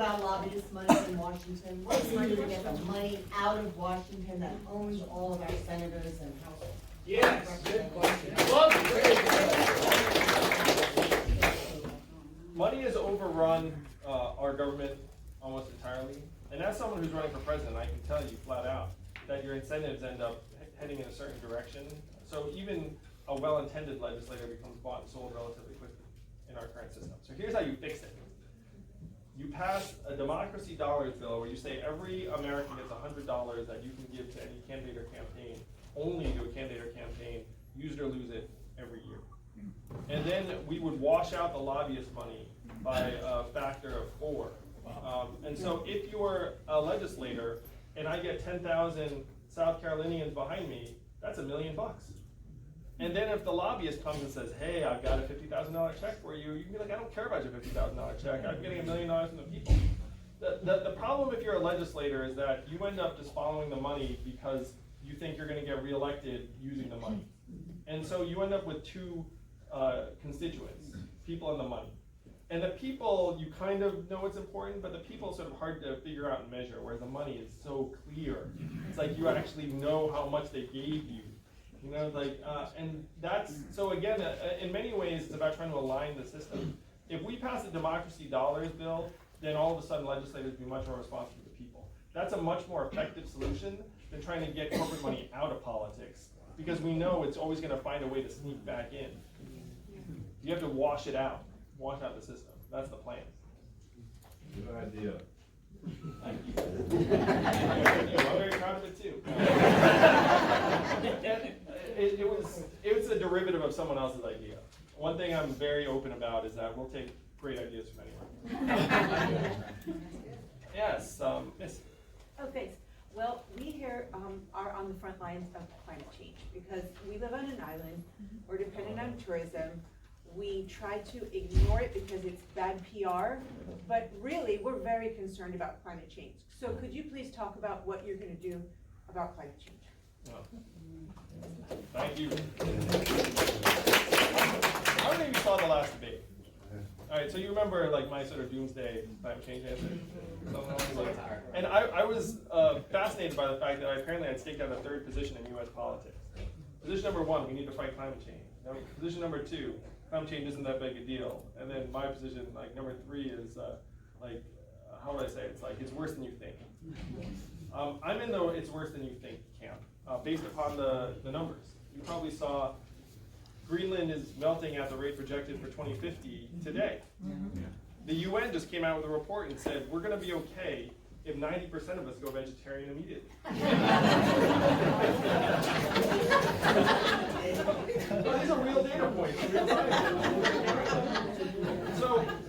about lobbyist money in Washington? What's money to get the money out of Washington that owns all of our senators and House? Yes, good question. Money has overrun our government almost entirely. And as someone who's running for president, I can tell you flat out that your incentives end up heading in a certain direction. So even a well-intended legislator becomes bought and sold relatively quickly in our current system. So here's how you fix it. You pass a democracy dollars bill where you say every American gets $100 that you can give to any candidate or campaign, only to a candidate or campaign, use it or lose it every year. And then we would wash out the lobbyist money by a factor of 4. And so if you're a legislator and I get 10,000 South Carolinians behind me, that's $1 million. And then if the lobbyist comes and says, hey, I've got a $50,000 check for you, you can be like, I don't care about your $50,000 check. I'm getting $1 million from the people. The problem if you're a legislator is that you end up just following the money because you think you're going to get reelected using the money. And so you end up with two constituents, people and the money. And the people, you kind of know it's important, but the people are sort of hard to figure out and measure, whereas the money is so clear. It's like you actually know how much they gave you. You know, like, and that's, so again, in many ways, it's about trying to align the system. If we pass a democracy dollars bill, then all of a sudden legislators be much more responsive to the people. That's a much more effective solution than trying to get corporate money out of politics, because we know it's always going to find a way to sneak back in. You have to wash it out. Wash out the system. That's the plan. Good idea. Thank you. I'm very proud of it too. It was a derivative of someone else's idea. One thing I'm very open about is that we'll take great ideas from anywhere. Yes, Miss. Oh, thanks. Well, we here are on the front lines of climate change because we live on an island. We're dependent on tourism. We try to ignore it because it's bad PR, but really we're very concerned about climate change. So could you please talk about what you're going to do about climate change? Oh. Thank you. How many of you saw the last debate? All right, so you remember like my sort of doomsday climate change answer? And I was fascinated by the fact that apparently I'd staked out a third position in US politics. Position number 1, we need to fight climate change. Position number 2, climate change isn't that big a deal. And then my position, like number 3 is how would I say it? It's like, it's worse than you think. I'm in the it's worse than you think camp, based upon the numbers. You probably saw Greenland is melting at the rate projected for 2050 today. The UN just came out with a report and said, we're going to be okay if 90% of us go vegetarian immediately. But these are real data points.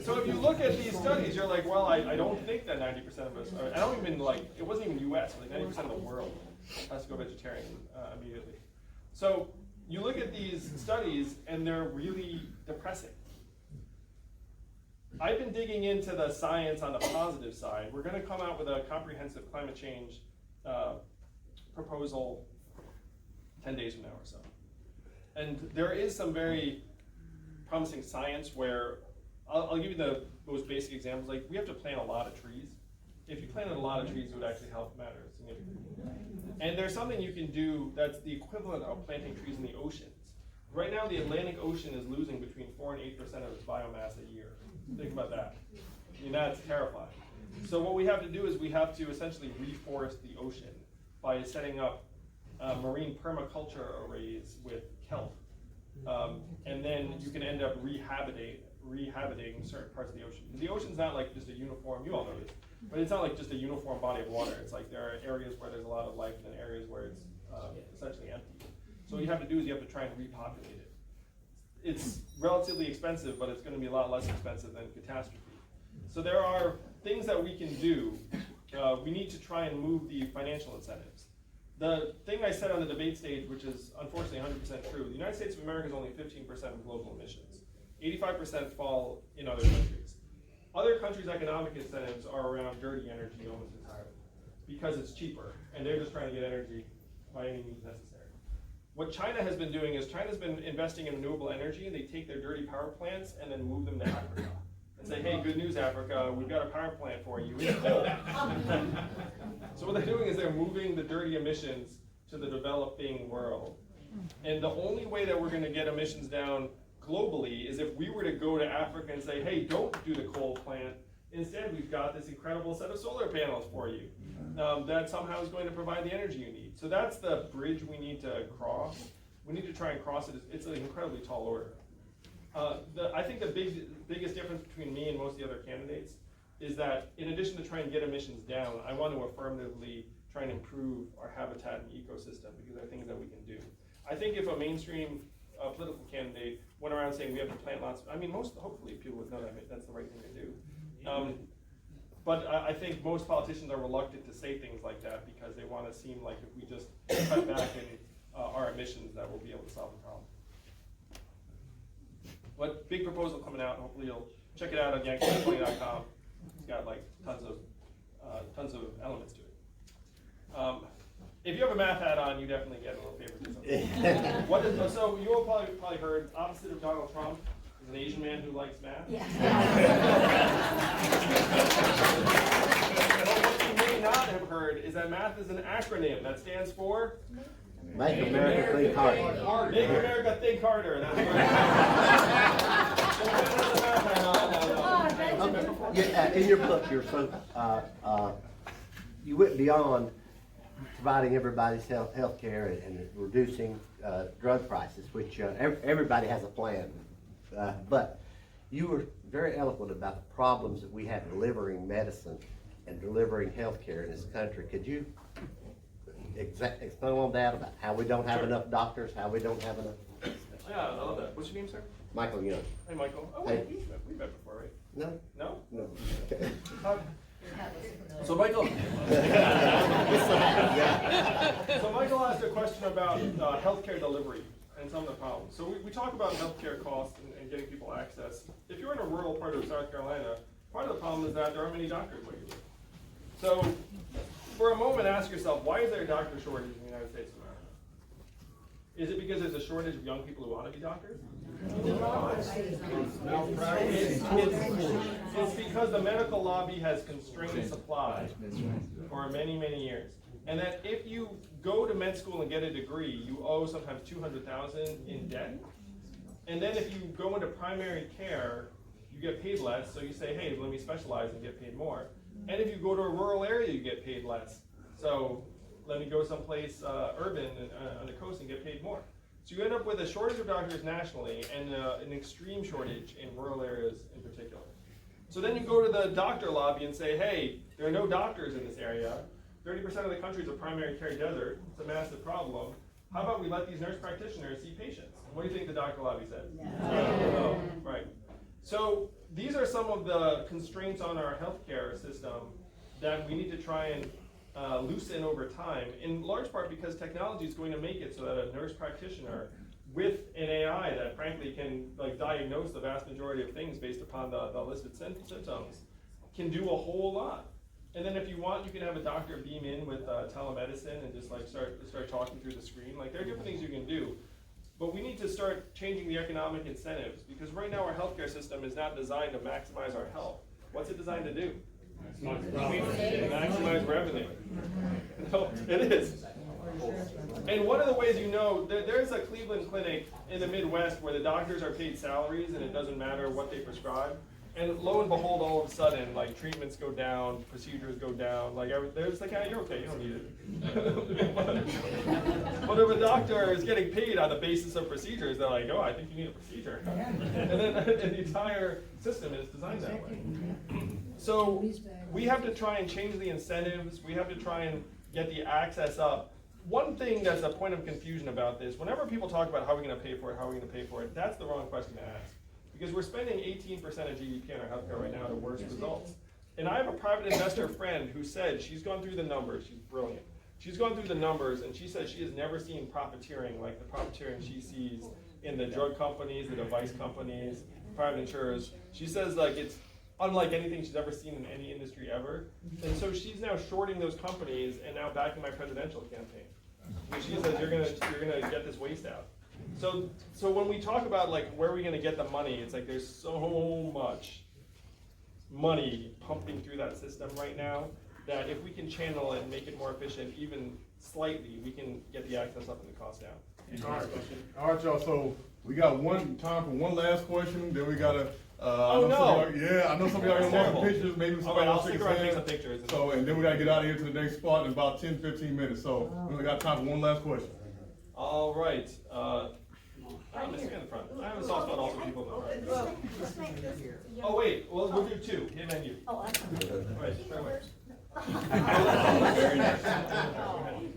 So if you look at these studies, you're like, well, I don't think that 90% of us, I don't even like, it wasn't even US, like 90% of the world has to go vegetarian immediately. So you look at these studies and they're really depressing. I've been digging into the science on the positive side. We're going to come out with a comprehensive climate change proposal 10 days from now or so. And there is some very promising science where, I'll give you the most basic examples. Like, we have to plant a lot of trees. If you planted a lot of trees, it would actually help matters significantly. And there's something you can do that's the equivalent of planting trees in the oceans. Right now, the Atlantic Ocean is losing between 4 and 8% of its biomass a year. Think about that. I mean, that's terrifying. So what we have to do is we have to essentially reforest the ocean by setting up marine permaculture arrays with kelp. And then you can end up rehabiting certain parts of the ocean. The ocean's not like just a uniform, you all know this, but it's not like just a uniform body of water. It's like there are areas where there's a lot of life and then areas where it's essentially empty. So what you have to do is you have to try and repopulate it. It's relatively expensive, but it's going to be a lot less expensive than catastrophe. So there are things that we can do. We need to try and move the financial incentives. The thing I said on the debate stage, which is unfortunately 100% true, the United States of America is only 15% of global emissions. 85% fall in other countries. Other countries' economic incentives are around dirty energy almost entirely because it's cheaper, and they're just trying to get energy by any means necessary. What China has been doing is China's been investing in renewable energy, and they take their dirty power plants and then move them to Africa. and say, hey, good news, Africa, we've got a power plant for you, it's coal. So what they're doing is they're moving the dirty emissions to the developing world. And the only way that we're gonna get emissions down globally is if we were to go to Africa and say, hey, don't do the coal plant. Instead, we've got this incredible set of solar panels for you that somehow is going to provide the energy you need. So that's the bridge we need to cross. We need to try and cross it. It's an incredibly tall order. I think the biggest difference between me and most of the other candidates is that in addition to trying to get emissions down, I want to affirmatively try and improve our habitat and ecosystem because there are things that we can do. I think if a mainstream political candidate went around saying we have to plant lots, I mean, hopefully people would know that that's the right thing to do. But I think most politicians are reluctant to say things like that because they want to seem like if we just cut back in our emissions that we'll be able to solve the problem. But big proposal coming out, hopefully you'll check it out on yankee20.com. It's got like tons of elements to it. If you have a math hat on, you definitely get a little favoritism. So you all probably heard opposite of Donald Trump is an Asian man who likes math. Yeah. But what you may not have heard is that math is an acronym that stands for Make America think harder. Make America think harder. That's right. Yeah, in your book, you're so you went beyond providing everybody's health care and reducing drug prices, which everybody has a plan. But you were very eloquent about the problems that we have delivering medicine and delivering health care in this country. Could you explain on that, about how we don't have enough doctors, how we don't have enough? Yeah, I love that. What's your name, sir? Michael Young. Hey, Michael. Oh, Hey. we've met before, right? No? No? No. So Michael, so Michael asked a question about healthcare delivery and some of the problems. So we talk about healthcare costs and getting people access. If you're in a rural part of South Carolina, part of the problem is that there aren't many doctors where you live. So for a moment, ask yourself, why is there a doctor shortage in the United States of America? Is it because there's a shortage of young people who want to be doctors? It's because the medical lobby has constrained supply for many, many years. And that if you go to med school and get a degree, you owe sometimes $200,000 in debt. And then if you go into primary care, you get paid less. So you say, hey, let me specialize and get paid more. And if you go to a rural area, you get paid less. So let me go someplace urban on the coast and get paid more. So you end up with a shortage of doctors nationally and an extreme shortage in rural areas in particular. So then you go to the doctor lobby and say, hey, there are no doctors in this area. 30% of the country is a primary care desert. It's a massive problem. How about we let these nurse practitioners see patients? And what do you think the doctor lobby said? No. Right. So these are some of the constraints on our healthcare system that we need to try and loosen over time, in large part because technology is going to make it so that a nurse practitioner with an AI that frankly can diagnose the vast majority of things based upon the listed symptoms can do a whole lot. And then if you want, you can have a doctor beam in with telemedicine and just start talking through the screen. There are different things you can do. But we need to start changing the economic incentives because right now our healthcare system is not designed to maximize our health. What's it designed to do? Maximize revenue. No, it is. And one of the ways you know, there's a Cleveland clinic in the Midwest where the doctors are paid salaries and it doesn't matter what they prescribe. And lo and behold, all of a sudden, treatments go down, procedures go down, they're just you're okay, you don't need it. But if a doctor is getting paid on the basis of procedures, they're like, oh, I think you need a procedure. And then the entire system is designed that way. So we have to try and change the incentives. We have to try and get the access up. One thing that's a point of confusion about this, whenever people talk about how we're going to pay for it, that's the wrong question to ask. Because we're spending 18% of GDP on our healthcare right now to worse results. And I have a private investor friend who said she's gone through the numbers. She's brilliant. She's gone through the numbers and she says she has never seen profiteering like the profiteering she sees in the drug companies, the device companies, private insurers. She says it's unlike anything she's ever seen in any industry ever. And so she's now shorting those companies and now backing my presidential campaign. And she says you're gonna get this waste out. So when we talk about where are we gonna get the money, it's there's so much money pumping through that system right now, that if we can channel it and make it more efficient, even slightly, we can get the access up and the cost down. All right, y'all, so we got time for one last question, then we gotta, Oh, no. I know some of y'all That's want some terrible. pictures, maybe All somebody right, I'll wants to stick take around and a take some stand. pictures. So, and then we gotta get out of here to the next spot in about 10-15 minutes, so we only got time for one last question. All right, I'm missing in the front. I have a soft spot also for people in the front. Let's make this. Oh, wait, well, we'll do two, him and you. Oh, that's. All right, straight away. Very nice.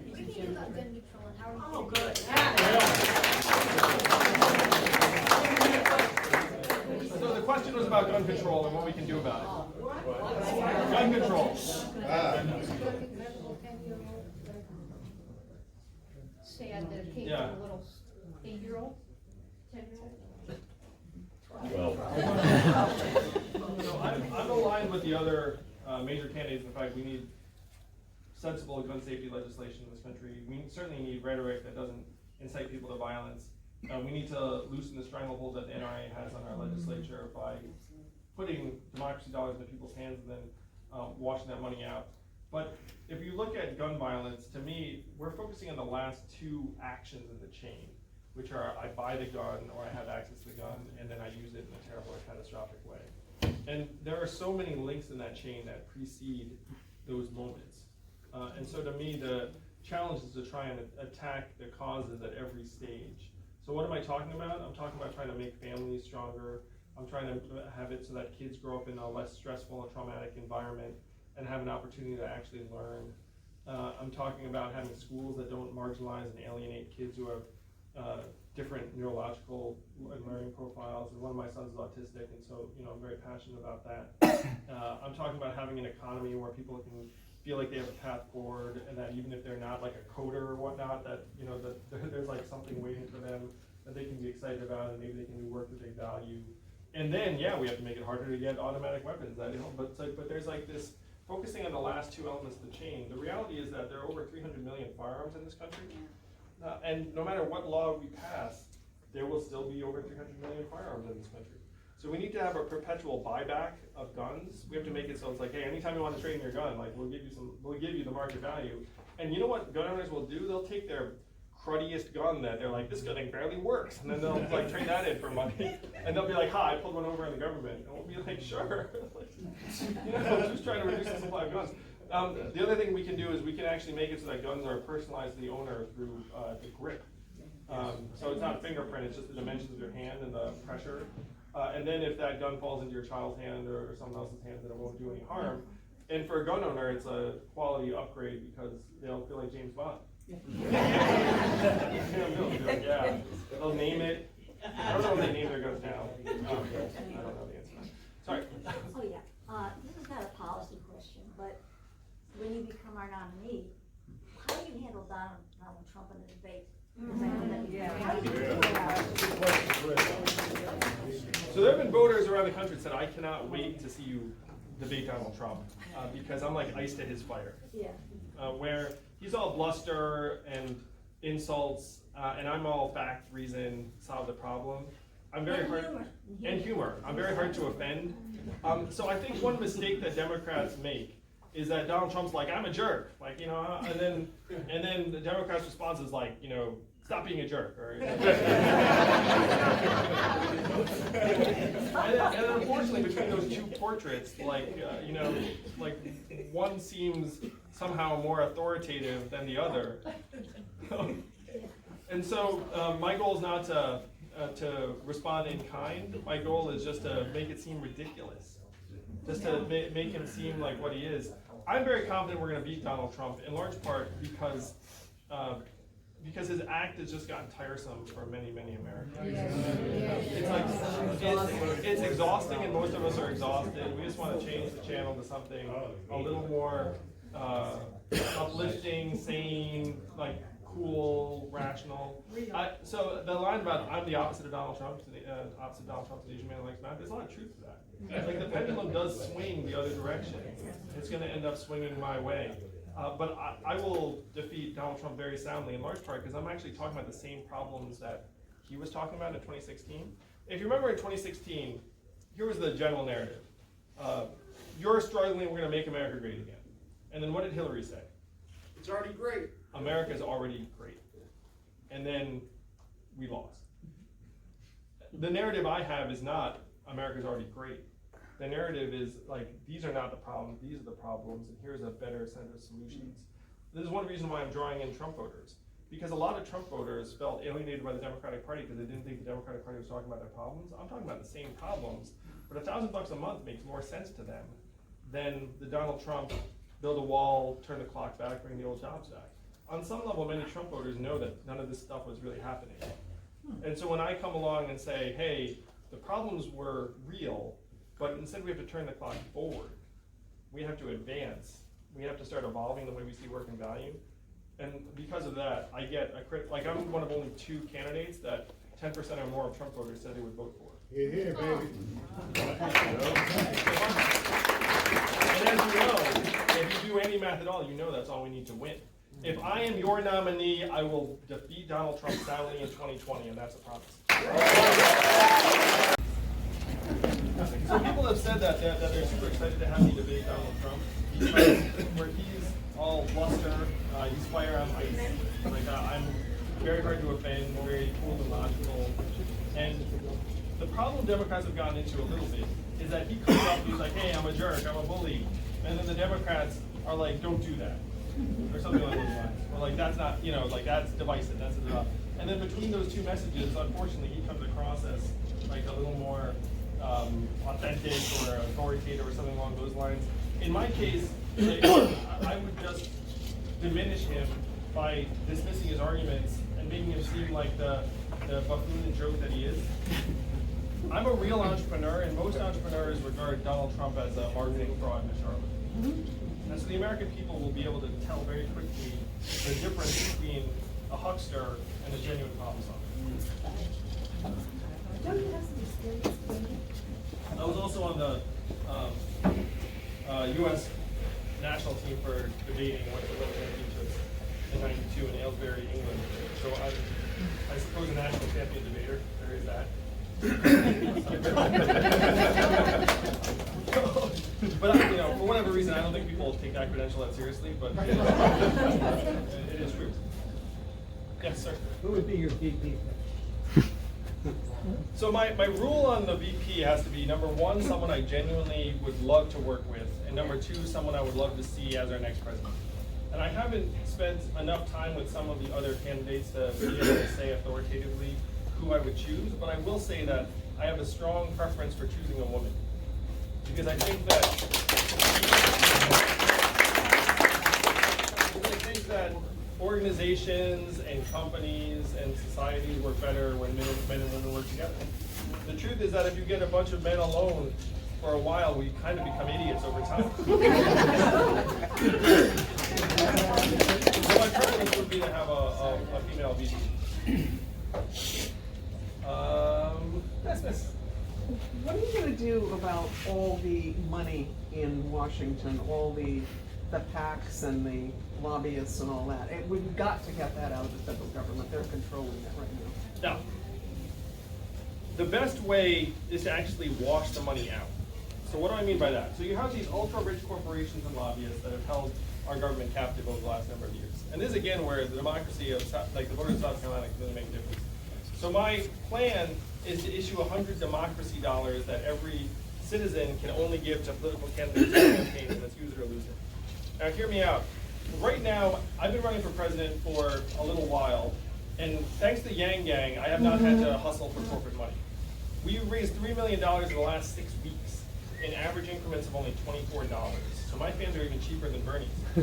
We can do about gun control and how are we? Oh, good. So the question was about gun control and what we can do about it. Gun control. Say I'd dedicate to Yeah. a little 8-year-old, 10-year-old. So I'm aligned with the other major candidates in the fact we need sensible gun safety legislation in this country. We certainly need rhetoric that doesn't incite people to violence. We need to loosen the stranglehold that the NRA has on our legislature by putting democracy dollars into people's hands and then washing that money out. But if you look at gun violence, to me, we're focusing on the last two actions in the chain, which are I buy the gun or I have access to the gun and then I use it in a terrible or catastrophic way. And there are so many links in that chain that precede those moments. And so to me, the challenge is to try and attack the causes at every stage. So what am I talking about? I'm talking about trying to make families stronger. I'm trying to have it so that kids grow up in a less stressful and traumatic environment and have an opportunity to actually learn. I'm talking about having schools that don't marginalize and alienate kids who have different neurological and learning profiles. And one of my sons is autistic, and so I'm very passionate about that. I'm talking about having an economy where people can feel like they have a path forward, and that even if they're not like a coder or whatnot, that that there's like something waiting for them that they can be excited about, and maybe they can do work that they value. And then we have to make it harder to get automatic weapons. But there's like this focusing on the last two elements of the chain. The reality is that there are over 300 million firearms in this country, and no matter what law we pass, there will still be over 300 million firearms in this country. So we need to have a perpetual buyback of guns. We have to make it so it's like, hey, anytime you want to trade in your gun, like we'll give you the market value. And you know what gun owners will do? They'll take their cruddiest gun that they're like, this gun barely works, and then they'll like trade that in for money, and they'll be like, I pulled one over in the government, and we'll be like, sure, just trying to reduce the supply of guns. The other thing we can do is we can actually make it so that guns are personalized to the owner through the grip. So it's not fingerprint, it's just the dimensions of your hand and the pressure. And then if that gun falls into your child's hand or someone else's hand, then it won't do any harm. And for a gun owner, it's a quality upgrade because they'll feel like James Bond. They'll name it. I don't know if they name their guns now. I don't know the answer. Sorry. Oh, yeah. This is not a policy question, but when you become our nominee, how do you handle Donald Trump in the debate? How do you do that? So there have been voters around the country that said, I cannot wait to see you debate Donald Trump because I'm like ice to his fire. Yeah. Where he's all bluster and insults, and I'm all fact, reason, solve the problem. I'm very hard, and humor. I'm very hard to offend. So I think one mistake that Democrats make is that Donald Trump's like, I'm a jerk, and then the Democrats' response is like, stop being a jerk, or and then unfortunately between those two portraits, like one seems somehow more authoritative than the other. And so my goal is not to respond in kind. My goal is just to make it seem ridiculous, just to make him seem like what he is. I'm very confident we're going to beat Donald Trump, in large part because his act has just gotten tiresome for many, many Americans. It's exhausting, and most of us are exhausted. We just want to change the channel to something a little more uplifting, sane, like cool, rational. So the line about I'm the opposite of Donald Trump, to the Asian man who likes math, there's a lot of truth to that. Like the pendulum does swing the other direction. It's going to end up swinging my way. But I will defeat Donald Trump very soundly, in large part because I'm actually talking about the same problems that he was talking about in 2016. If you remember in 2016, here was the general narrative. you're struggling, we're gonna make America great again. And then what did Hillary say? It's already great. America's already great. And then we lost. The narrative I have is not America's already great. The narrative is like, these are not the problems, these are the problems, and here's a better set of solutions. This is one reason why I'm drawing in Trump voters. Because a lot of Trump voters felt alienated by the Democratic Party because they didn't think the Democratic Party was talking about their problems. I'm talking about the same problems, but $1,000 a month makes more sense to them than the Donald Trump build a wall, turn the clock back, bring the old jobs back. On some level, many Trump voters know that none of this stuff was really happening. And so when I come along and say, hey, the problems were real, but instead we have to turn the clock forward. We have to advance. We have to start evolving the way we see work and value. And because of that, I get like I'm one of only 2 candidates that 10% or more of Trump voters said they would vote for. Yeah, yeah, baby. And as you know, if you do any math at all, you know that's all we need to win. If I am your nominee, I will defeat Donald Trump soundly in 2020, and that's a promise. So people have said that they're super excited to have me debate Donald Trump because where he's all bluster, he's fire on ice. Like I'm very hard to offend, very cool and logical. And the problem Democrats have gotten into a little bit is that he comes up and he's like, hey, I'm a jerk, I'm a bully. And then the Democrats are like, don't do that. Or something along those lines. Or like, that's not, you know, like that's divisive, that's enough. And then between those 2 messages, unfortunately, he comes across as like a little more authentic or authoritative or something along those lines. In my case, like, I would just diminish him by dismissing his arguments and making him seem like the buffoon and joke that he is. I'm a real entrepreneur, and most entrepreneurs regard Donald Trump as a marketing fraud, Ms. Charlotte. And so the American people will be able to tell very quickly the difference between a huckster and a genuine problem solver. Don't you have some experience doing it? I was also on the U.S. national team for debating, went to World Championships in '92 in Aylesbury, England. So I'm, I suppose, a national champion debater. There is that. But you know, for whatever reason, I don't think people take that credential that seriously. But it is true. Yes, sir. Who would be your VP? So my rule on the VP has to be, number 1, someone I genuinely would love to work with, and number 2, someone I would love to see as our next president. And I haven't spent enough time with some of the other candidates to be able to say authoritatively who I would choose, but I will say that I have a strong preference for choosing a woman. Because I think that organizations and companies and societies work better when men and women work together. The truth is that if you get a bunch of men alone for a while, we kind of become idiots over time. So my preference would be to have a female VP. Yes. What are you gonna do about all the money in Washington, all the PACs and the lobbyists and all that? We've got to get that out of the federal government. They're controlling that right now. Now, the best way is to actually wash the money out. So what do I mean by that? So you have these ultra-rich corporations and lobbyists that have held our government captive over the last number of years. And this is again where the democracy of, like the voters of South Carolina can really make a difference. So my plan is to issue 100 democracy dollars that every citizen can only give to political candidates and campaigns, and that's use it or lose it. Now hear me out. Right now, I've been running for president for a little while, and thanks to Yang Gang, I have not had to hustle for corporate money. We've raised $3 million in the last 6 weeks in average increments of only $24. So my fans are even cheaper than Bernie's. You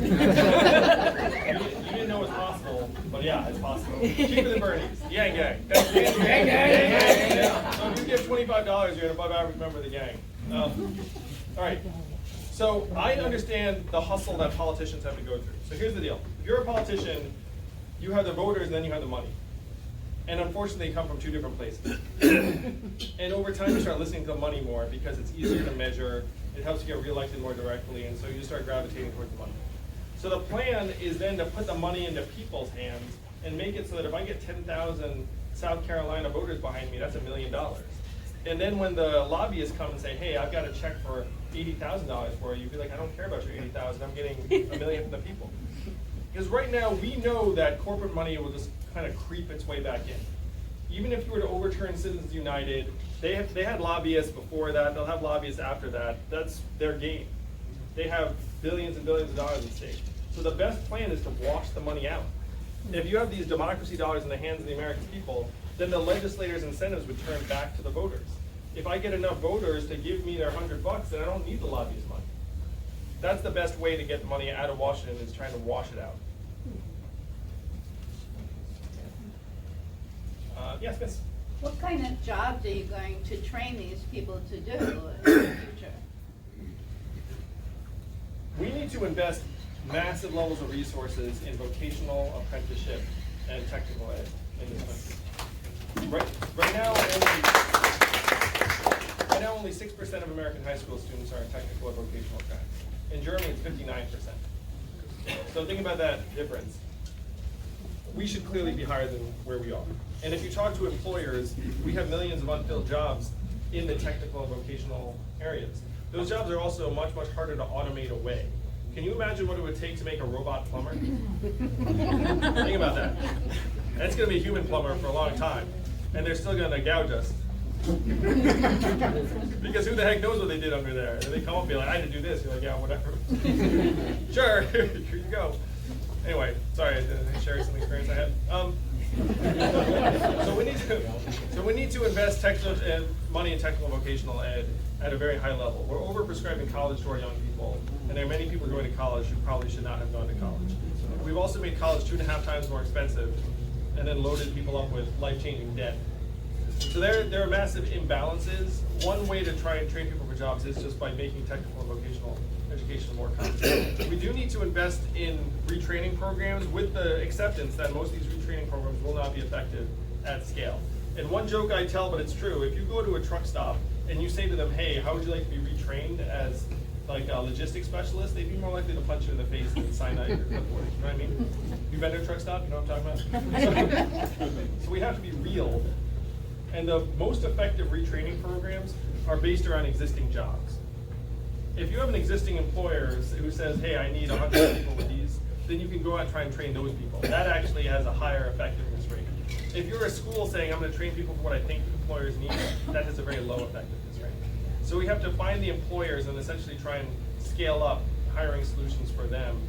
didn't know it was possible, but yeah, it's possible. Cheaper than Bernie's. Yang Gang. Thanks, Yang Gang. Yeah. So if you give $25, you're an above average member of the gang. All right. So I understand the hustle that politicians have to go through. So here's the deal. If you're a politician, you have the voters and then you have the money. And unfortunately, they come from 2 different places. And over time, you start listening to the money more because it's easier to measure. It helps you get reelected more directly, and so you start gravitating towards the money. So the plan is then to put the money into people's hands and make it so that if I get 10,000 South Carolina voters behind me, that's $1 million. And then when the lobbyists come and say, hey, I've got a check for $80,000 for you, you'd be like, I don't care about your 80,000, I'm getting $1 million from the people. Because right now, we know that corporate money will just kind of creep its way back in. Even if you were to overturn Citizens United, they had lobbyists before that, they'll have lobbyists after that. That's their game. They have billions and billions of dollars at stake. So the best plan is to wash the money out. If you have these democracy dollars in the hands of the American people, then the legislators' incentives would turn back to the voters. If I get enough voters to give me their $100, then I don't need the lobbyist money. That's the best way to get money out of Washington, is trying to wash it out. Yes, miss? What kind of jobs are you going to train these people to do in the future? We need to invest massive levels of resources in vocational apprenticeship and technical ed in this country. Right now, only 6% of American high school students are in technical or vocational track. In Germany, it's 59%. So think about that difference. We should clearly be higher than where we are. And if you talk to employers, we have millions of unfilled jobs in the technical and vocational areas. Those jobs are also much, much harder to automate away. Can you imagine what it would take to make a robot plumber? Think about that. That's gonna be a human plumber for a long time, and they're still gonna gouge us. Because who the heck knows what they did under there? And they come up and be like, I had to do this. You're like, yeah, whatever. Sure, here you go. Anyway, sorry, I shared some experience I had. So we need to invest money in technical and vocational ed at a very high level. We're overprescribing college to our young people, and there are many people going to college who probably should not have gone to college. We've also made college 2.5 times more expensive, and then loaded people up with life-changing debt. So there are massive imbalances. One way to try and train people for jobs is just by making technical and vocational education more comprehensive. We do need to invest in retraining programs, with the acceptance that most of these retraining programs will not be effective at scale. And one joke I tell, but it's true, if you go to a truck stop and you say to them, hey, how would you like to be retrained as like a logistics specialist, they'd be more likely to punch you in the face than sign out your clipboard. You know what I mean? You've been to a truck stop, you know what I'm talking about? So we have to be real. And the most effective retraining programs are based around existing jobs. If you have an existing employer who says, hey, I need 100 people with these, then you can go out and try and train those people. That actually has a higher effectiveness rate. If you're a school saying, I'm going to train people for what I think employers need, that has a very low effectiveness rate. So we have to find the employers and essentially try and scale up hiring solutions for them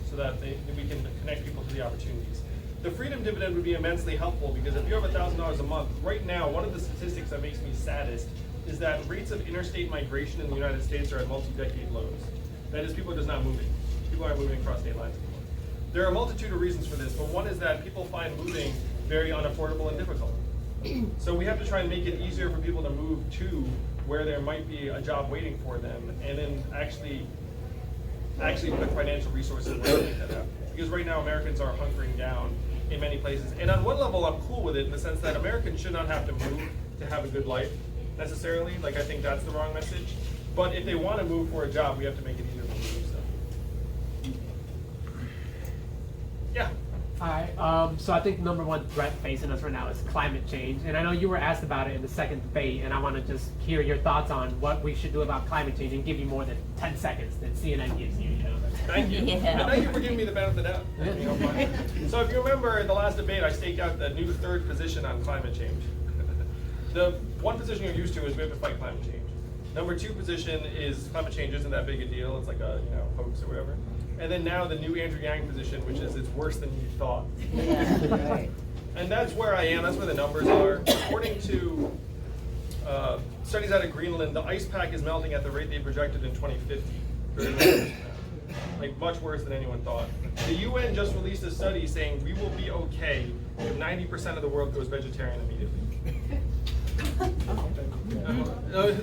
so that we can connect people to the opportunities. The freedom dividend would be immensely helpful, because if you have $1,000 a month, right now, one of the statistics that makes me saddest is that rates of interstate migration in the United States are at multi-decade lows. That is, people are just not moving. People aren't moving across state lines anymore. There are a multitude of reasons for this, but one is that people find moving very unaffordable and difficult. So we have to try and make it easier for people to move to where there might be a job waiting for them, and then actually put financial resources where to make that happen. Because right now Americans are hunkering down in many places. And on one level, I'm cool with it in the sense that Americans should not have to move to have a good life necessarily. Like, I think that's the wrong message. But if they want to move for a job, we have to make it easier for them to do so. Yeah. Hi, so I think number one threat facing us right now is climate change. And I know you were asked about it in the second debate, and I want to just hear your thoughts on what we should do about climate change and give you more than 10 seconds that CNN gives you. Thank you. Yeah. And thank you for giving me the benefit of the doubt. So if you remember in the last debate, I staked out the new third position on climate change. The one position you're used to is we have to fight climate change. Number two position is climate change isn't that big a deal. It's like a hoax or whatever. And then now the new Andrew Yang position, which is it's worse than you thought. Yeah. And that's where I am. That's where the numbers are. According to studies out of Greenland, the ice pack is melting at the rate they projected in 2050. Like much worse than anyone thought. The UN just released a study saying we will be okay if 90% of the world goes vegetarian immediately.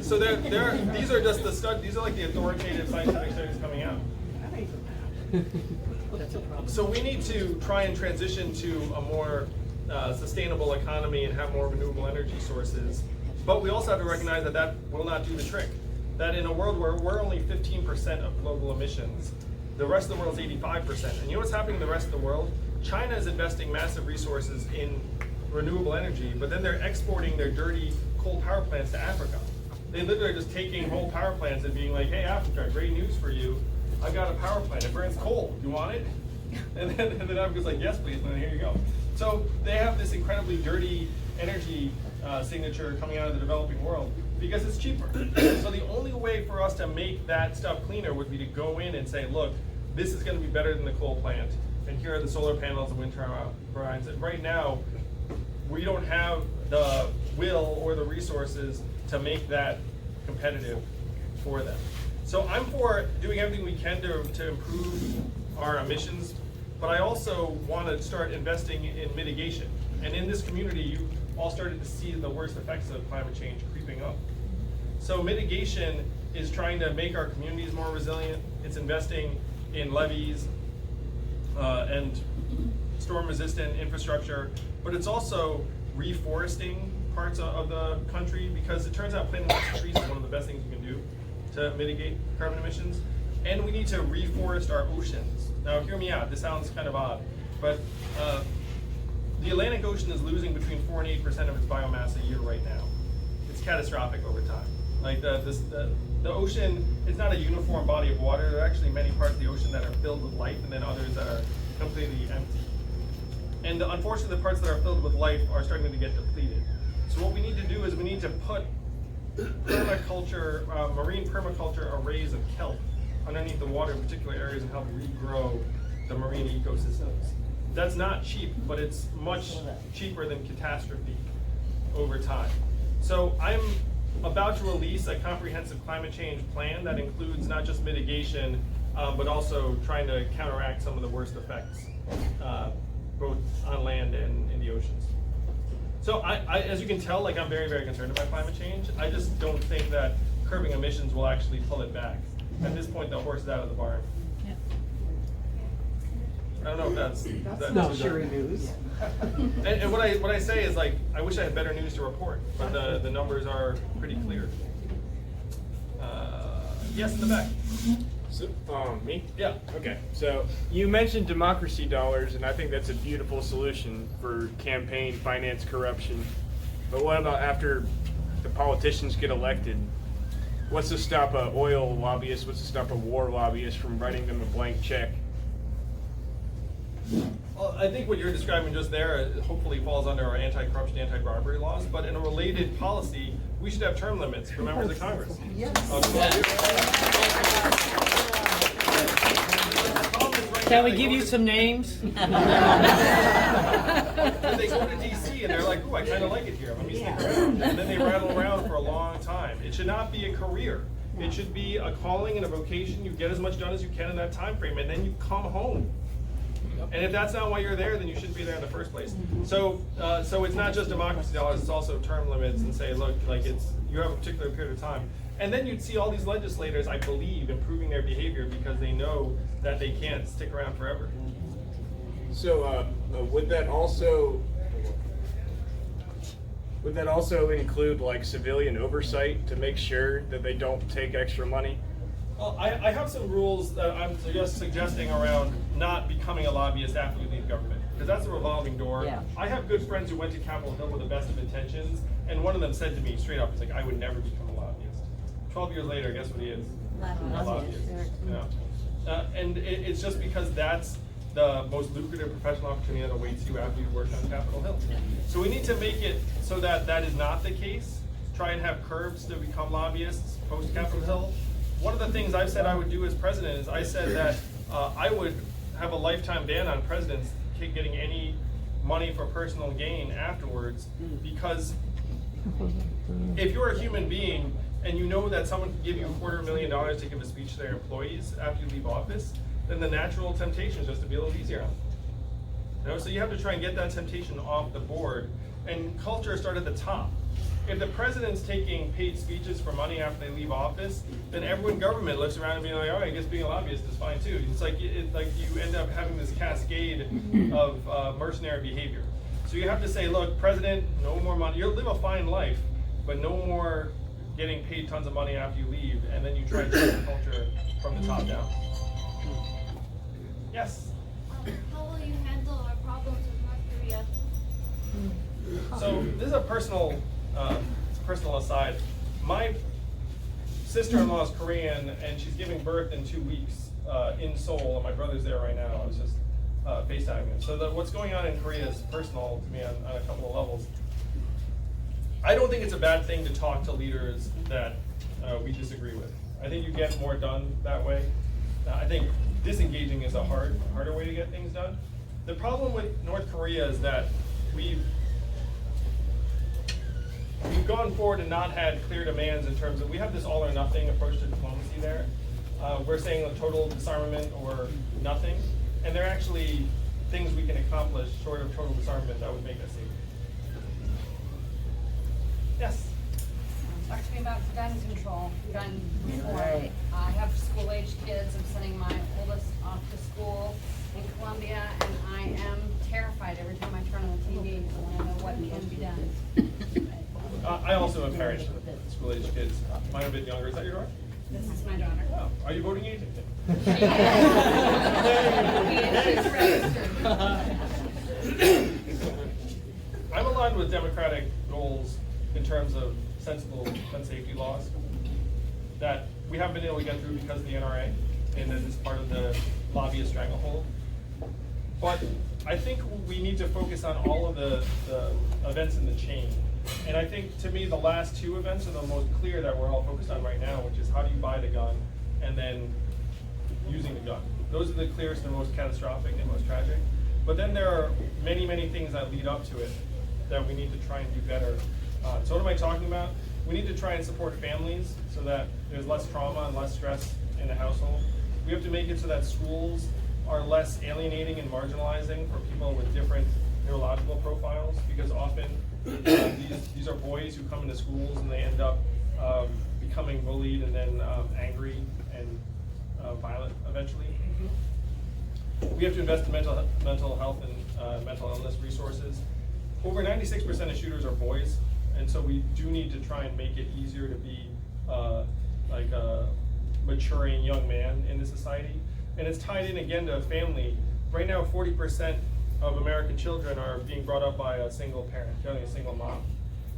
So these are just the these are like the authoritative scientific studies coming out. So we need to try and transition to a more sustainable economy and have more renewable energy sources. But we also have to recognize that that will not do the trick. That in a world where we're only 15% of global emissions, the rest of the world's 85%. And you know what's happening in the rest of the world? China is investing massive resources in renewable energy, but then they're exporting their dirty coal power plants to Africa. They literally are just taking whole power plants and being like, hey, Africa, great news for you. I got a power plant. It burns coal. You want it? And then Africa's like, yes, please. And then here you go. So they have this incredibly dirty energy signature coming out of the developing world because it's cheaper. So the only way for us to make that stuff cleaner would be to go in and say, look, this is going to be better than the coal plant. And here are the solar panels and wind turbines. And right now, we don't have the will or the resources to make that competitive for them. So I'm for doing everything we can to improve our emissions, but I also want to start investing in mitigation. And in this community, you all started to see the worst effects of climate change creeping up. So mitigation is trying to make our communities more resilient. It's investing in levees and storm-resistant infrastructure, but it's also reforesting parts of the country, because it turns out planting lots of trees is one of the best things you can do to mitigate carbon emissions. And we need to reforest our oceans. Now hear me out, this sounds kind of odd, but the Atlantic Ocean is losing between 4 and 8% of its biomass a year right now. It's catastrophic over time. Like the ocean, it's not a uniform body of water. There are actually many parts of the ocean that are filled with life and then others that are completely empty. And unfortunately, the parts that are filled with life are starting to get depleted. So what we need to do is we need to put permaculture, marine permaculture arrays of kelp underneath the water in particular areas and help regrow the marine ecosystems. That's not cheap, but it's much cheaper than catastrophe over time. So I'm about to release a comprehensive climate change plan that includes not just mitigation, but also trying to counteract some of the worst effects, both on land and in the oceans. So I, as you can tell, like I'm very, very concerned about climate change. I just don't think that curbing emissions will actually pull it back. At this point, the horse is out of the barn. Yep. I don't know if that's not cheery news. And what I say is, like, I wish I had better news to report, but the numbers are pretty clear. Yes, in the back. So, me? Yeah. Okay, so you mentioned democracy dollars, and I think that's a beautiful solution for campaign finance corruption. But what about after the politicians get elected? What's to stop a oil lobbyist, what's to stop a war lobbyist from writing them a blank check? Well, I think what you're describing just there hopefully falls under our anti-corruption, anti-bribery laws, but in a related policy, we should have term limits for members of Congress. Can we give you some names? They go to DC and they're like, ooh, I kind of like it here, let me stick around. And then they rattle around for a long time. It should not be a career. It should be a calling and a vocation. You get as much done as you can in that time frame, and then you come home. And if that's not why you're there, then you shouldn't be there in the first place. So it's not just democracy dollars, it's also term limits and say, look, like you have a particular period of time. And then you'd see all these legislators, I believe, improving their behavior because they know that they can't stick around forever. So would that also include like civilian oversight to make sure that they don't take extra money? Well, I have some rules that I'm just suggesting around not becoming a lobbyist after you leave government, because that's a revolving door. Yeah. I have good friends who went to Capitol Hill with the best of intentions, and one of them said to me straight up, he's like, I would never become a lobbyist. 12 years later, guess what he is? A lobbyist. Yeah. And it's just because that's the most lucrative professional opportunity that awaits you after you've worked on Capitol Hill. So we need to make it so that that is not the case. Try and have curbs to become lobbyists post-Capitol Hill. One of the things I've said I would do as president is I said that I would have a lifetime ban on presidents getting any money for personal gain afterwards, because if you're a human being and you know that someone can give you $250,000 to give a speech to their employees after you leave office, then the natural temptation is just to be a little easier on them. You know, so you have to try and get that temptation off the board, and culture start at the top. If the president's taking paid speeches for money after they leave office, then everyone in government looks around and being like, all right, I guess being a lobbyist is fine too. It's like you end up having this cascade of mercenary behavior. So you have to say, look, president, no more money. You'll live a fine life, but no more getting paid tons of money after you leave, and then you try to change the culture from the top down. Yes? How will you handle our problems with North Korea? So this is a personal personal aside. My sister-in-law is Korean, and she's giving birth in 2 weeks in Seoul, and my brother's there right now. I was just FaceTiming him. So what's going on in Korea is personal to me on a couple of levels. I don't think it's a bad thing to talk to leaders that we disagree with. I think you get more done that way. I think disengaging is a harder way to get things done. The problem with North Korea is that we've gone forward and not had clear demands in terms of, we have this all or nothing approach to diplomacy there. We're saying a total disarmament or nothing, and there are actually things we can accomplish short of total disarmament that would make us safe. Yes? Talk to me about gun control, gun reform. I have school-aged kids. I'm sending my oldest off to school in Columbia, and I am terrified every time I turn on the TV. I want to know what can be done. I also am a parent of school-aged kids. Mine are a bit younger. Is that your daughter? This is my daughter. Oh, are you voting age? She's registered. I'm aligned with Democratic goals in terms of sensible gun safety laws that we haven't been able to get through because of the NRA, and that it's part of the lobbyist stranglehold. But I think we need to focus on all of the events in the chain. And I think, to me, the last two events are the most clear that we're all focused on right now, which is how do you buy the gun and then using the gun. Those are the clearest and most catastrophic and most tragic. But then there are many, many things that lead up to it that we need to try and do better. So what am I talking about? We need to try and support families so that there's less trauma and less stress in the household. We have to make it so that schools are less alienating and marginalizing for people with different neurological profiles, because often these are boys who come into schools and they end up becoming bullied and then angry and violent eventually. We have to invest in mental health and mental illness resources. Over 96% of shooters are boys, and so we do need to try and make it easier to be like a maturing young man in the society. And it's tied in again to a family. Right now, 40% of American children are being brought up by a single parent, generally a single mom.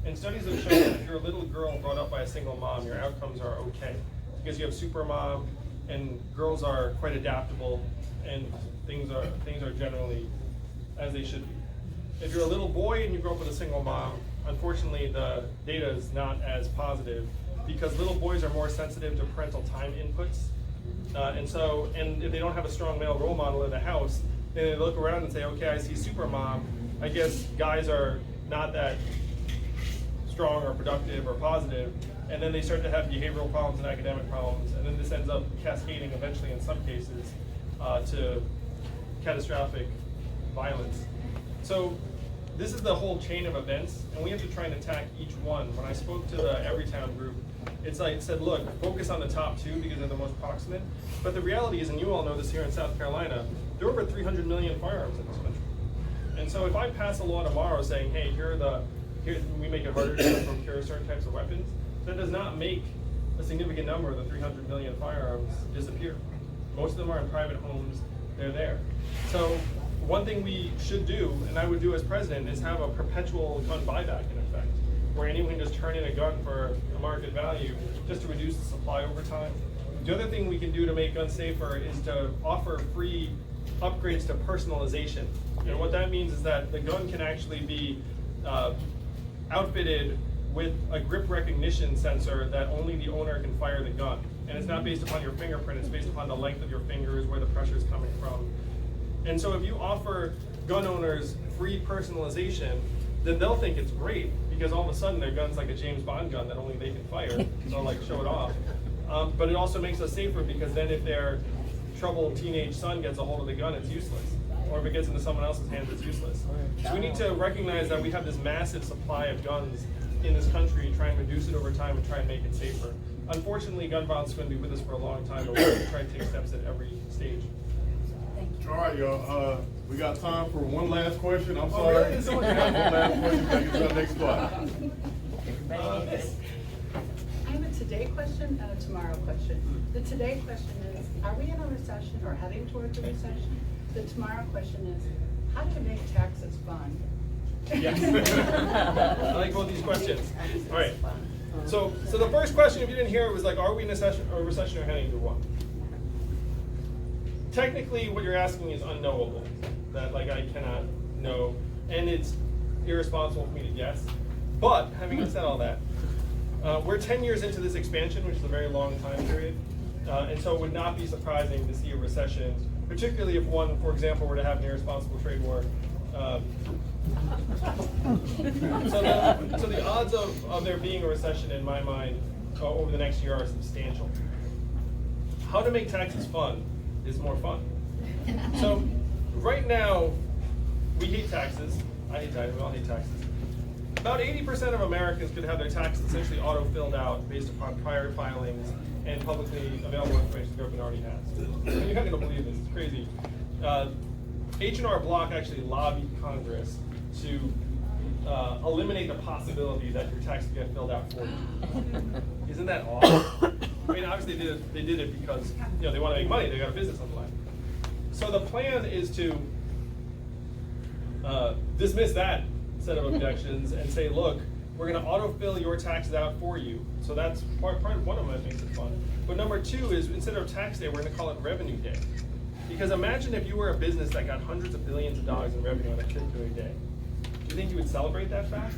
And studies have shown that if you're a little girl brought up by a single mom, your outcomes are okay. Because you have super mom, and girls are quite adaptable, and things are generally as they should be. If you're a little boy and you grow up with a single mom, unfortunately the data is not as positive, because little boys are more sensitive to parental time inputs. And if they don't have a strong male role model in the house, then they look around and say, okay, I see super mom. I guess guys are not that strong or productive or positive. And then they start to have behavioral problems and academic problems. And then this ends up cascading eventually in some cases to catastrophic violence. So this is the whole chain of events, and we have to try and attack each one. When I spoke to the Everytown group, it's like, it said, look, focus on the top two because they're the most proximate. But the reality is, and you all know this here in South Carolina, there are over 300 million firearms in this country. And so if I pass a law tomorrow saying, hey, here we make it harder to procure certain types of weapons, that does not make a significant number of the 300 million firearms disappear. Most of them are in private homes, they're there. So one thing we should do, and I would do as president, is have a perpetual gun buyback in effect, where anyone can just turn in a gun for a market value just to reduce the supply over time. The other thing we can do to make guns safer is to offer free upgrades to personalization. And what that means is that the gun can actually be outfitted with a grip recognition sensor that only the owner can fire the gun. And it's not based upon your fingerprint, it's based upon the length of your fingers, where the pressure is coming from. And so if you offer gun owners free personalization, then they'll think it's great, because all of a sudden their gun's like a James Bond gun that only they can fire. They'll like show it off. But it also makes us safer, because then if their troubled teenage son gets a hold of the gun, it's useless. Or if it gets into someone else's hands, it's useless. So we need to recognize that we have this massive supply of guns in this country, try and reduce it over time and try and make it safer. Unfortunately, gun violence is going to be with us for a long time, but we're going to try and take steps at every stage. All right, y'all. We got time for one last question. I'm sorry. Really? We got one last question. Take it to the next spot. I have a today question and a tomorrow question. The today question is, are we in a recession or heading towards a recession? The tomorrow question is, how do you make taxes fun? Yes. I like both these questions. All right. So the first question, if you didn't hear it, was like, are we in a recession or heading to one? Technically, what you're asking is unknowable. That like I cannot know, and it's irresponsible for me to guess. But having said all that, we're 10 years into this expansion, which is a very long time period, and so it would not be surprising to see a recession, particularly if one, for example, were to have an irresponsible trade war. So the odds of there being a recession, in my mind, over the next year are substantial. How to make taxes fun is more fun. So right now, we hate taxes. I hate taxes. We all hate taxes. About 80% of Americans could have their taxes essentially auto-filled out based upon prior filings and publicly available information the government already has. And you're not going to believe this. It's crazy. H&R Block actually lobbied Congress to eliminate the possibility that your taxes get filled out for you. Isn't that awesome? I mean, obviously they did it because they want to make money. They got a business on the line. So the plan is to dismiss that set of objections and say, look, we're going to autofill your taxes out for you. So that's part of one of them that makes it fun. But number two is, instead of tax day, we're going to call it revenue day. Because imagine if you were a business that got hundreds of billions of dollars in revenue on a particular day. Do you think you would celebrate that fact?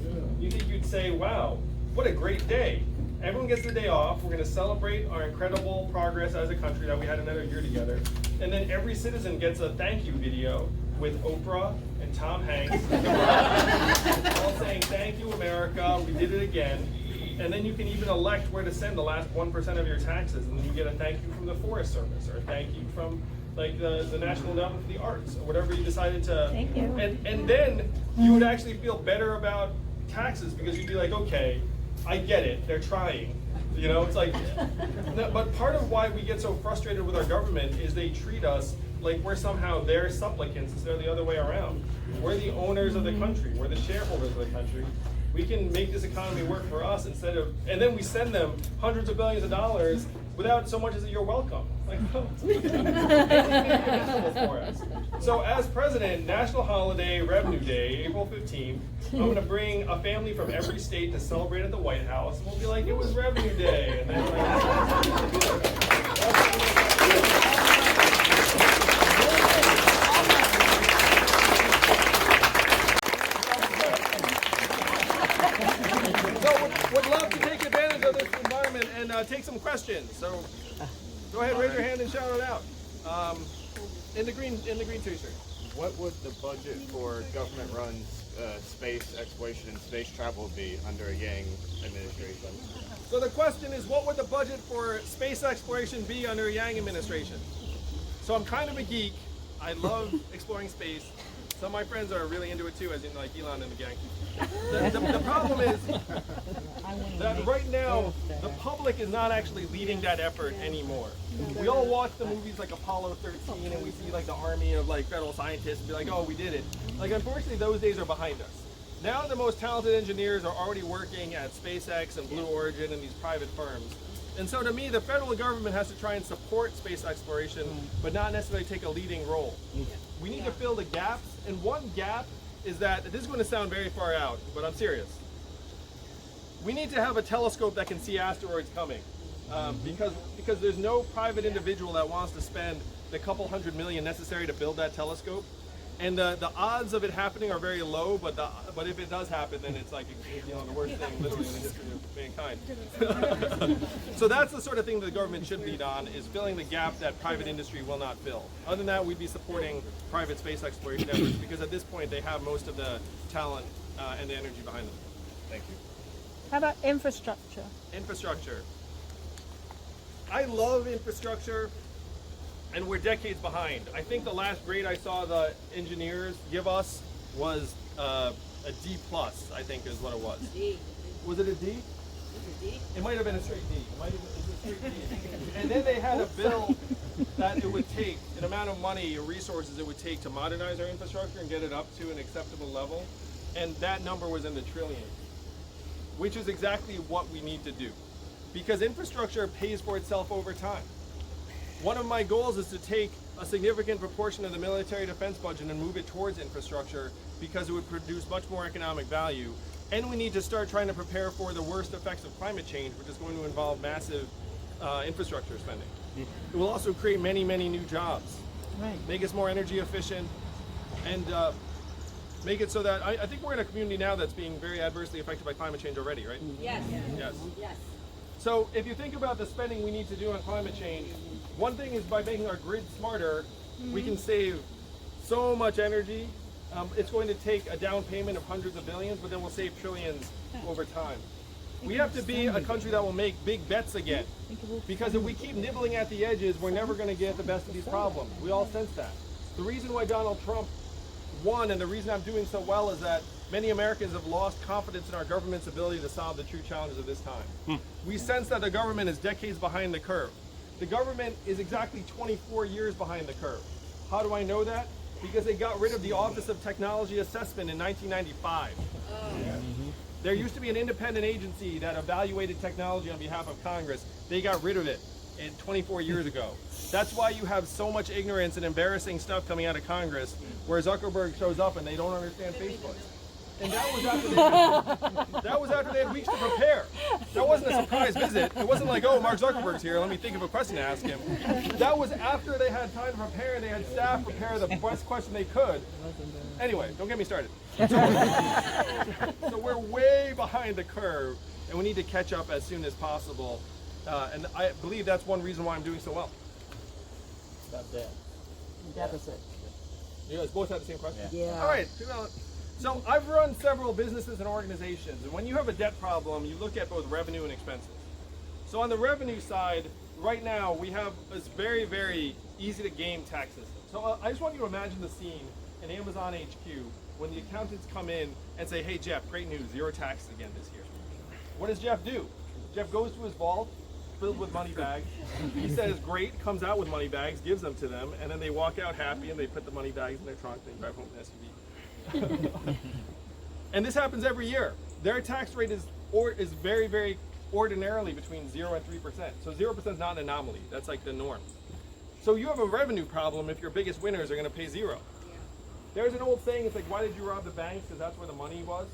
Yeah. You think you'd say, wow, what a great day. Everyone gets the day off. We're going to celebrate our incredible progress as a country that we had another year together. And then every citizen gets a thank you video with Oprah and Tom Hanks all saying, thank you, America, we did it again. And then you can even elect where to send the last 1% of your taxes. And then you get a thank you from the Forest Service or a thank you from like the National Endowment for the Arts or whatever you decided to. Thank you. And then you would actually feel better about taxes because you'd be like, okay, I get it, they're trying. It's like, but part of why we get so frustrated with our government is they treat us like we're somehow their supplicants instead of the other way around. We're the owners of the country, we're the shareholders of the country. We can make this economy work for us instead of, and then we send them hundreds of billions of dollars without so much as a you're welcome. Like, for us. So as president, national holiday, revenue day, April 15th, I'm going to bring a family from every state to celebrate at the White House. We'll be like, it was revenue day. And then would love to take advantage of this environment and take some questions. So go ahead, raise your hand and shout it out. In the green t-shirt. What would the budget for government-run space exploration and space travel be under a Yang administration? So the question is, what would the budget for space exploration be under a Yang administration? So I'm kind of a geek. I love exploring space. Some of my friends are really into it too, as in like Elon and the gang. The problem is that right now, the public is not actually leading that effort anymore. We all watch the movies like Apollo 13 and we see like the army of like federal scientists and be like, oh, we did it. Like, unfortunately, those days are behind us. Now the most talented engineers are already working at SpaceX and Blue Origin and these private firms. And so to me, the federal government has to try and support space exploration, but not necessarily take a leading role. We need to fill the gaps, and one gap is that, this is going to sound very far out, but I'm serious. We need to have a telescope that can see asteroids coming, because there's no private individual that wants to spend the couple $100 million necessary to build that telescope. And the odds of it happening are very low, but if it does happen, then it's like the worst thing literally in the history of mankind. So that's the sort of thing that the government should lead on, is filling the gap that private industry will not fill. Other than that, we'd be supporting private space exploration efforts because at this point they have most of the talent and the energy behind them. Thank you. How about infrastructure? Infrastructure. I love infrastructure. And we're decades behind. I think the last grade I saw the engineers give us was a D+, I think is what it was. D. Was it a D? It might have been a straight D. It might have been a straight D. And then they had a bill that it would take, an amount of money or resources it would take to modernize our infrastructure and get it up to an acceptable level. And that number was in the trillions, which is exactly what we need to do. Because infrastructure pays for itself over time. One of my goals is to take a significant proportion of the military defense budget and move it towards infrastructure because it would produce much more economic value. And we need to start trying to prepare for the worst effects of climate change, which is going to involve massive infrastructure spending. It will also create many, many new jobs, make us more energy efficient, and make it so that I think we're in a community now that's being very adversely affected by climate change already, right? Yes. Yes. Yes. So if you think about the spending we need to do on climate change, one thing is by making our grid smarter, we can save so much energy. It's going to take a down payment of hundreds of billions, but then we'll save trillions over time. We have to be a country that will make big bets again, because if we keep nibbling at the edges, we're never going to get the best of these problems. We all sense that. The reason why Donald Trump won and the reason I'm doing so well is that many Americans have lost confidence in our government's ability to solve the true challenges of this time. We sense that the government is decades behind the curve. The government is exactly 24 years behind the curve. How do I know that? Because they got rid of the Office of Technology Assessment in 1995. There used to be an independent agency that evaluated technology on behalf of Congress. They got rid of it 24 years ago. That's why you have so much ignorance and embarrassing stuff coming out of Congress, where Zuckerberg shows up and they don't understand Facebook. And that was after they had weeks to prepare. That wasn't a surprise visit. It wasn't like, oh, Mark Zuckerberg's here, let me think of a question to ask him. That was after they had time to prepare and they had staff prepare the best question they could. Anyway, don't get me started. So we're way behind the curve and we need to catch up as soon as possible. And I believe that's one reason why I'm doing so well. About that. Deficit. You guys both have the same question? Yeah. All right. So I've run several businesses and organizations, and when you have a debt problem, you look at both revenue and expenses. So on the revenue side, right now we have this very, very easy to game tax system. So I just want you to imagine the scene in Amazon HQ when the accountants come in and say, hey Jeff, great news, zero taxes again this year. What does Jeff do? Jeff goes to his vault, filled with money bags. He says, great, comes out with money bags, gives them to them, and then they walk out happy and they put the money bags in their trunk, they drive home in an SUV. And this happens every year. Their tax rate is very, very ordinarily between 0 and 3%. So 0% is not an anomaly. That's like the norm. So you have a revenue problem if your biggest winners are going to pay 0. There's an old saying, it's like, why did you rob the banks? Because that's where the money was.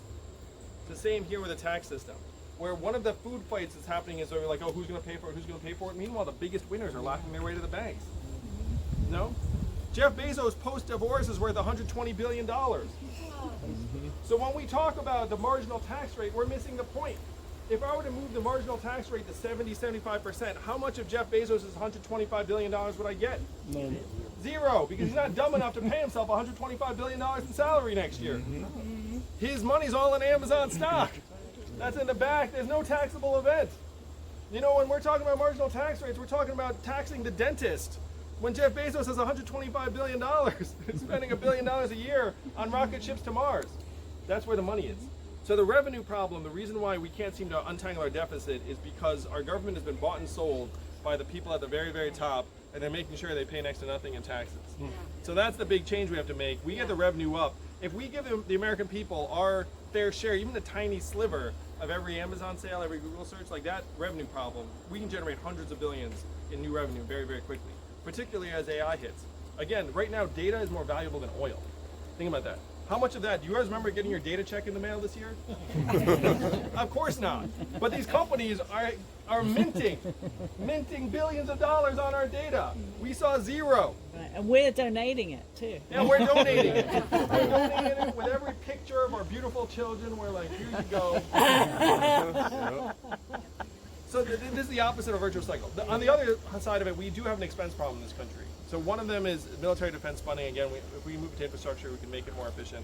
It's the same here with the tax system, where one of the food fights that's happening is they're like, oh, who's going to pay for it? Who's going to pay for it? Meanwhile, the biggest winners are laughing their way to the banks. No? Jeff Bezos' post-divorce is worth $120 billion. So when we talk about the marginal tax rate, we're missing the point. If I were to move the marginal tax rate to 70-75%, how much of Jeff Bezos' $125 billion would I get? None. 0, because he's not dumb enough to pay himself $125 billion in salary next year. His money's all in Amazon stock. That's in the back. There's no taxable event. You know, when we're talking about marginal tax rates, we're talking about taxing the dentist. When Jeff Bezos has $125 billion, spending $1 billion a year on rocket ships to Mars. That's where the money is. So the revenue problem, the reason why we can't seem to untangle our deficit is because our government has been bought and sold by the people at the very, very top, and they're making sure they pay next to nothing in taxes. So that's the big change we have to make. We get the revenue up. If we give the American people our fair share, even a tiny sliver of every Amazon sale, every Google search, like that revenue problem, we can generate hundreds of billions in new revenue very, very quickly, particularly as AI hits. Again, right now, data is more valuable than oil. Think about that. How much of that, do you guys remember getting your data check in the mail this year? Of course not. But these companies are minting billions of dollars on our data. We saw 0. And we're donating it too. Yeah, we're donating it. We're donating it with every picture of our beautiful children. We're like, here you go. So this is the opposite of a virtuous cycle. On the other side of it, we do have an expense problem in this country. So one of them is military defense funding. Again, if we move to infrastructure, we can make it more efficient.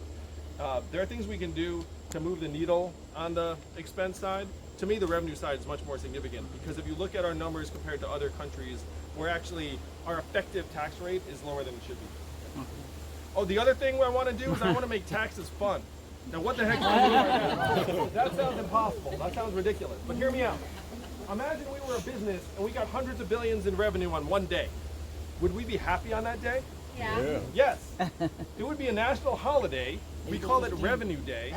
There are things we can do to move the needle on the expense side. To me, the revenue side is much more significant because if you look at our numbers compared to other countries, our effective tax rate is lower than it should be. Oh, the other thing I want to do is I want to make taxes fun. Now, what the heck are we doing right now? That sounds impossible. That sounds ridiculous. But hear me out. Imagine we were a business and we got hundreds of billions in revenue on one day. Would we be happy on that day? Yeah. Yes. It would be a national holiday. We call it Revenue Day.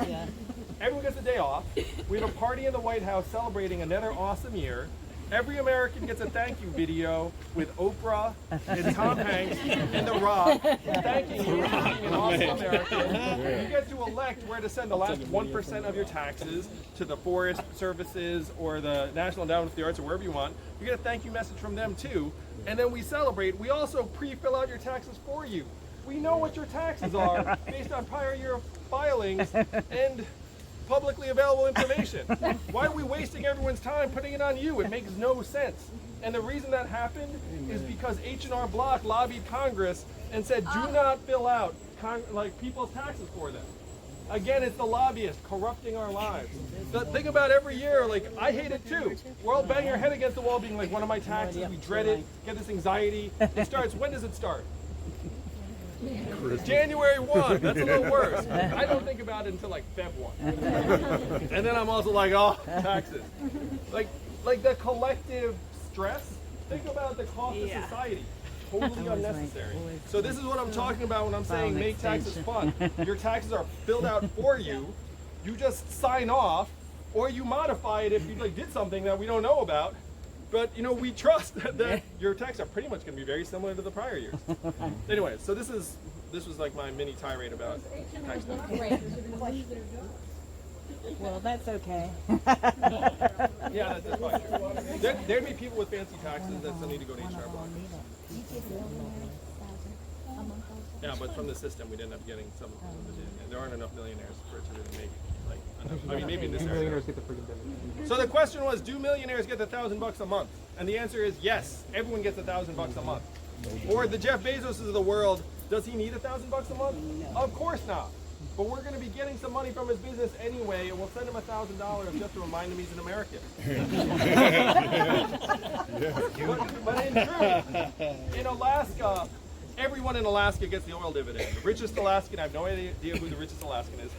Everyone gets a day off. We have a party in the White House celebrating another awesome year. Every American gets a thank you video with Oprah and Tom Hanks and The Rock thanking you for being an awesome American. You get to elect where to send the last 1% of your taxes to the Forest Services or the National Endowment for the Arts or wherever you want. You get a thank you message from them too. And then we celebrate. We also pre-fill out your taxes for you. We know what your taxes are based on prior year filings and publicly available information. Why are we wasting everyone's time putting it on you? It makes no sense. And the reason that happened is because H&R Block lobbied Congress and said, do not fill out people's taxes for them. Again, it's the lobbyists corrupting our lives. The thing about every year, I hate it too. We're all banging our head against the wall being like, one of my taxes, we dread it, get this anxiety. It starts, when does it start? January 1, that's a little worse. I don't think about it until Feb 1. And then I'm also like, oh, taxes. Like the collective stress, think about the cost of society. Totally unnecessary. So this is what I'm talking about when I'm saying make taxes fun. Your taxes are filled out for you. You just sign off, or you modify it if you did something that we don't know about. But we trust that your taxes are pretty much going to be very similar to the prior years. Anyway, so this was my mini tirade about tax law. Well, that's okay. Yeah, that's fine. There'd be people with fancy taxes that still need to go to H&R Block. Yeah, but from the system, we ended up getting some of it. There aren't enough millionaires for it to really make enough. I mean, maybe in this area. So the question was, do millionaires get $1,000 a month? And the answer is yes. Everyone gets $1,000 a month. Or the Jeff Bezoses of the world, does he need $1,000 a month? Of course not. But we're going to be getting some money from his business anyway, and we'll send him $1,000 just to remind him he's an American. But in truth, in Alaska, everyone in Alaska gets the oil dividend. The richest Alaskan, I have no idea who the richest Alaskan is,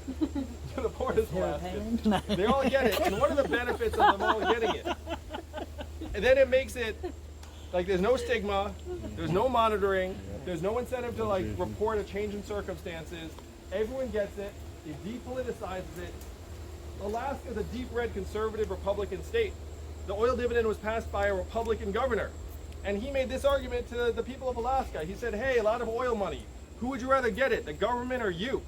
to the poorest Alaskan. They all get it, and what are the benefits of them all getting it? And then it makes it there's no stigma, there's no monitoring, there's no incentive to report a change in circumstances. Everyone gets it. It depoliticizes it. Alaska is a deep red conservative Republican state. The oil dividend was passed by a Republican governor. And he made this argument to the people of Alaska. He said, hey, a lot of oil money. Who would you rather get it, the government or you?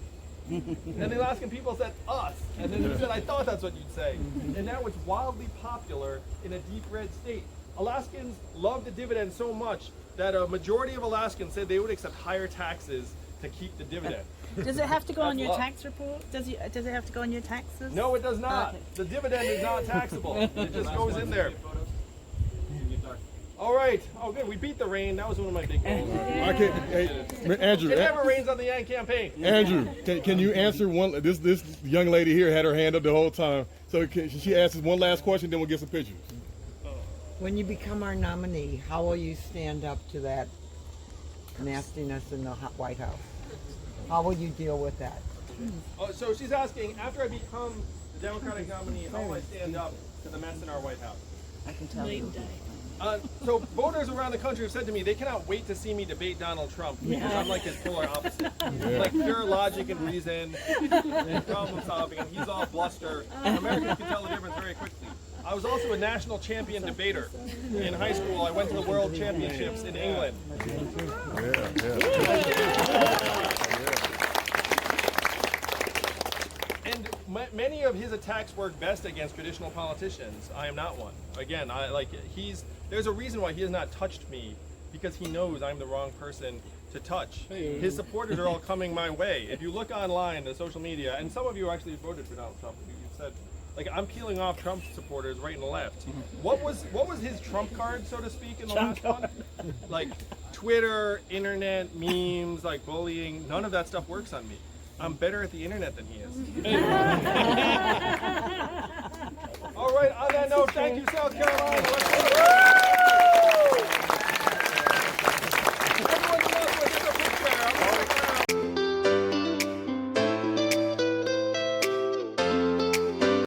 And the Alaskan people said, us. And then he said, I thought that's what you'd say. And now it's wildly popular in a deep red state. Alaskans love the dividend so much that a majority of Alaskans said they would accept higher taxes to keep the dividend. Does it have to go on your love. tax report? Does it have to go on your taxes? No, it does not. Okay. The dividend is not taxable. It just goes in there. All right. Oh, good. We beat the rain. That was one of my big goals. Andrew. It never rains on the Yang campaign. Andrew, can you answer one? This young lady here had her hand up the whole time. So she asks us one last question, then we'll get some pictures. When you become our nominee, how will you stand up to that nastiness in the White House? How will you deal with that? Oh, so she's asking, after I become the Democratic nominee, how will I stand up to the mess in our White House? I can tell you. So voters around the country have said to me they cannot wait to see me debate Donald Trump because I'm like his polar opposite. Like pure logic and reason and problem solving, and he's all bluster. Americans can tell the difference very quickly. I was also a national champion debater. In high school, I went to the World Championships in England. And many of his attacks work best against traditional politicians. I am not one. Again, there's a reason why he has not touched me, because he knows I'm the wrong person to touch. His supporters are all coming my way. If you look online, the social media, and some of you actually voted for Donald Trump, you said, I'm peeling off Trump supporters right and left. What was his trump card, so to speak, in the last one? Twitter, internet, memes, bullying, none of that stuff works on me. I'm better at the internet than he is. All right, on that note, thank you, South Carolina.